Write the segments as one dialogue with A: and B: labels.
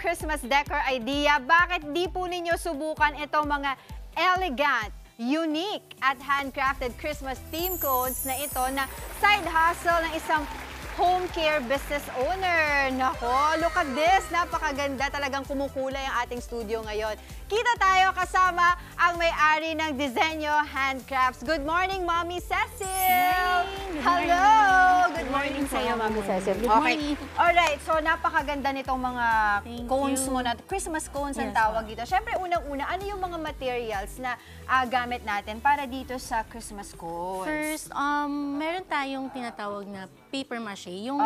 A: Christmas decor idea, bakit di po ninyo subukan itong mga elegant, unique at handcrafted Christmas theme codes na ito na side hustle ng isang home care business owner. Nako, look at this. Napakaganda. Talagang kumukulay ang ating studio ngayon. Kita tayo kasama ang may-ari ng Disenyo Handcrafts. Good morning, Mommy Cecil! Hello! Good morning sa iyo, Mommy Cecil. Good morning. Alright, so napakaganda nitong mga cones mo na, Christmas cones ang tawag dito. Siyempre, unang-una, ano yung mga materials na gamit natin para dito sa Christmas cones?
B: First, meron tayong tinatawag na paper mache. Yung,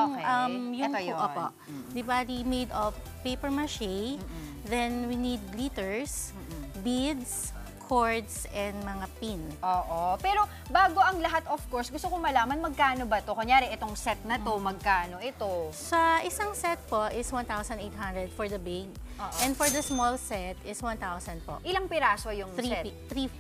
B: yung
A: ito yun.
B: Opo. Di ba, made of paper mache. Then, we need glitters, beads, cords, and mga pin.
A: Oo. Pero bago ang lahat, of course, gusto ko malaman magkano ba to? Kunyari, itong set na to, magkano ito?
B: Sa isang set po is 1,800 for the big. And for the small set is 1,000 po.
A: Ilang piraso yung set?
B: Three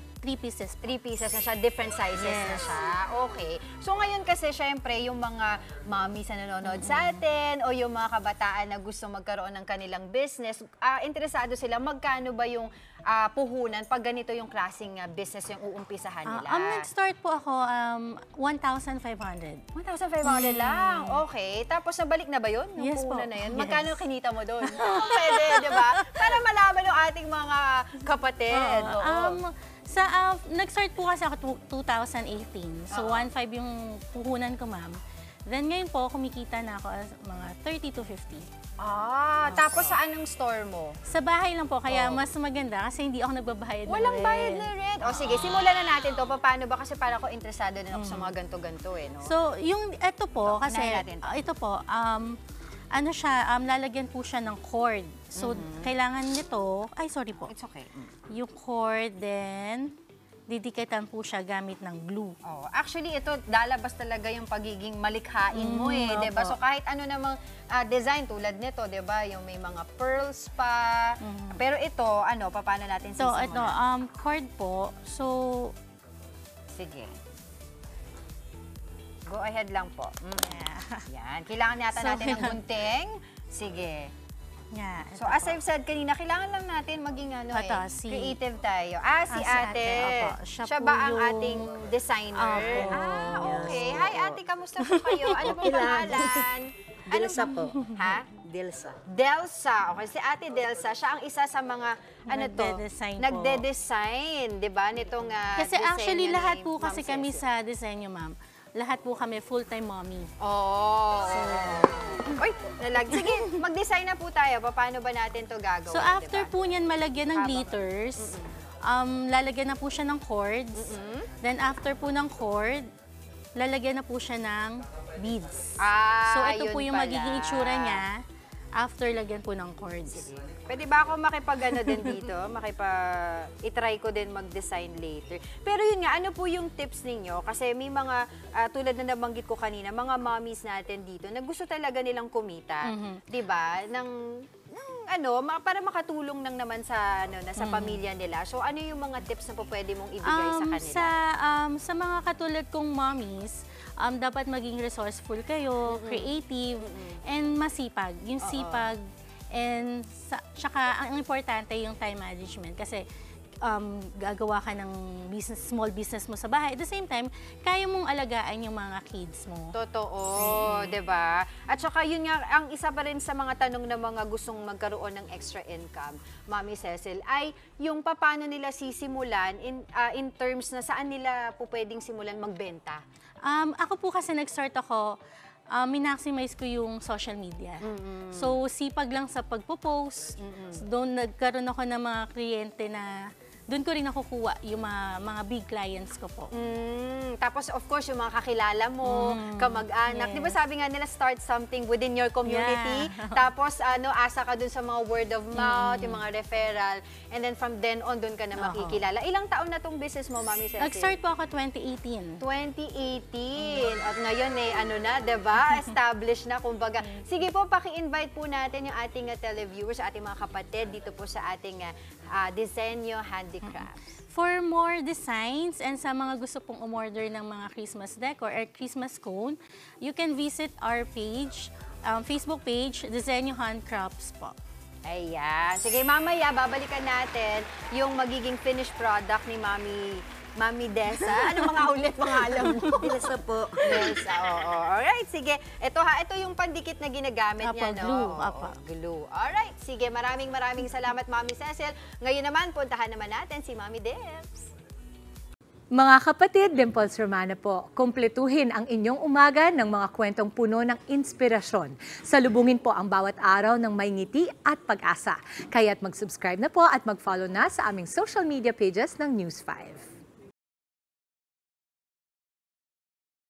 B: pieces.
A: 3 pieces na siya, different sizes na siya. Okay. So ngayon kasi, syempre, yung mga mommies na nanonood sa atin o yung mga kabataan na gusto magkaroon ng kanilang business, interesado sila, magkano ba yung puhunan pag ganito yung klaseng business yung uumpisahan nila?
B: Nag-start po ako 1,500.
A: 1,500 lang? Okay. Tapos nabalik na ba yun? Yung
B: Yes
A: puhunan
B: po.
A: na yun?
B: Yes.
A: Magkano kinita mo doon? Pwede, di ba? Para malaman ng ating mga kapatid.
B: Nag-start po kasi ako 2018. So, 1,500 yung puhunan ko, ma'am. Then, ngayon po, kumikita na ako mga 30 to 50.
A: Tapos saan ang store mo?
B: Sa bahay lang po, kaya mas maganda kasi hindi ako nagbabayad ng rent.
A: Walang bayad na rent. O sige, simulan na natin to. Paano ba? Kasi para ko interesado din ako sa mga ganto-ganto eh. No?
B: So, yung ito po, kasi ito po, ano siya, lalagyan po siya ng cord. So, kailangan nito, ay sorry po.
A: It's okay.
B: Yung cord, then, didikatan po siya gamit ng glue.
A: Actually, ito, lalabas talaga yung pagiging malikhain mo eh, di ba? So, kahit ano namang design tulad nito, di ba? Yung may mga pearls pa. Pero ito, ano, paano natin sisimulan?
B: So, ito, cord po. So,
A: sige. Go ahead lang po. Yan. Kailangan yata natin ng gunting. Sige.
B: Yeah,
A: so, as I've said kanina, kailangan lang natin maging creative tayo. Si ate. Siya ba ang ating designer? Okay. Hi, ate. Kamusta po kayo? Ano po pangalan?
C: Delsa po.
A: Ha?
C: Delsa.
A: Delsa. Okay, si ate Delsa, siya ang isa sa mga, nagde-design, di ba, nitong
B: kasi actually,
A: disenyo
B: lahat
A: ni
B: po
A: Ma'am
B: kasi kami
A: Cecil.
B: sa disenyo, ma'am. Lahat po kami full-time mommy.
A: Uy, sige, mag-design na po tayo. Paano ba natin to gagawin?
B: So, after po niyan malagyan ng glitters, lalagyan na po siya ng cords. Then, after po ng cord, lalagyan na po siya ng beads. So, ito po yung magiging itsura niya after lagyan po ng cords.
A: Pwede ba ako makipag-ano din dito? I-try ko din mag-design later. Pero yun nga, ano po yung tips ninyo? Kasi may mga, tulad na nabanggit ko kanina, mga mommies natin dito na gusto talaga nilang kumita. Di ba? Para makatulong nang naman sa, sa pamilya nila. So, ano yung mga tips na po pwede mong ibigay sa kanila?
B: Sa mga katulad kong mommies, dapat maging resourceful kayo, creative, and masipag. Yung sipag, and tsaka ang importante yung time management kasi gagawa ka ng small business mo sa bahay. At the same time, kaya mong alagaan yung mga kids mo.
A: Totoo, diba? At saka yun nga, ang isa pa rin sa mga tanong ng mga gustong magkaroon ng extra income, Mami Cecil, ay yung paano nila sisimulan in terms na saan nila po pwedeng simulan magbenta.
B: Ako po kasi nag-start ako, minaximize ko yung social media. So, sipag lang sa pagpo-post. Doon nagkaroon ako ng mga kliyente na doon ko rin nakukuha yung mga big clients ko po.
A: Tapos, of course, yung mga kakilala mo, kamag-anak. Di ba sabi nga nila, start something within your community. Tapos, asa ka dun sa mga word of mouth, yung mga referral. And then, from then on, dun ka na makikilala. Ilang taon na tong business mo, Mami Cecil?
B: Nag-start po ako 2018.
A: 2018. At ngayon, diba? Established na, kumbaga. Sige po, paki-invite po natin yung ating televiewers, ating mga kapatid dito po sa ating Disenyo Handicrafts.
B: For more designs and sa mga gusto pong umorder ng mga Christmas decor or Christmas cone, you can visit our page, Facebook page, Disenyo Handcrafts po.
A: Ayan. Sige, mamaya babalikan natin yung magiging finished product ni Mami Desa. Ano mga ulit mga alam mo?
C: Desa po.
A: Desa, oo. Alright, sige. Ito ha, ito yung pandikit na ginagamit niya, no?
B: Glue.
A: Oo, glue. Alright, sige. Maraming salamat, Mami Cecil. Ngayon naman, puntahan naman natin si Mami Debs.
D: Mga kapatid, Dimples Romana po, kumpletuhin ang inyong umaga ng mga kwentong puno ng inspirasyon. Salubungin po ang bawat araw ng may ngiti at pag-asa. Kaya't mag-subscribe na po at mag-follow na sa aming social media pages ng News 5.